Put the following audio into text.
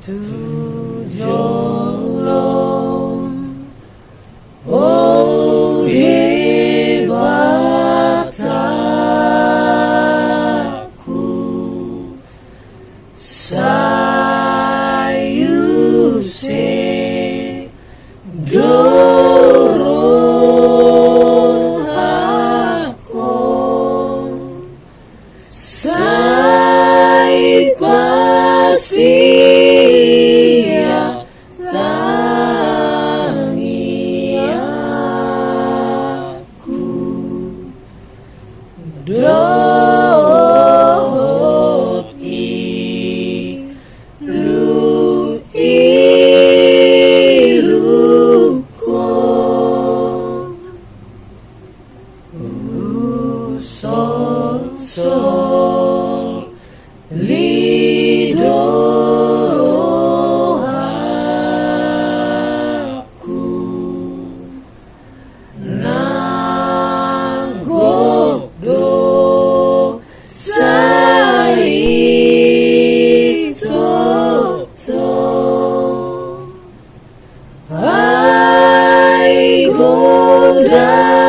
Tujolom O Dewataku Sayu se Dorong aku Sai pasia tangi aku dot iluko sol lido aku nanggok do sai toto ai goda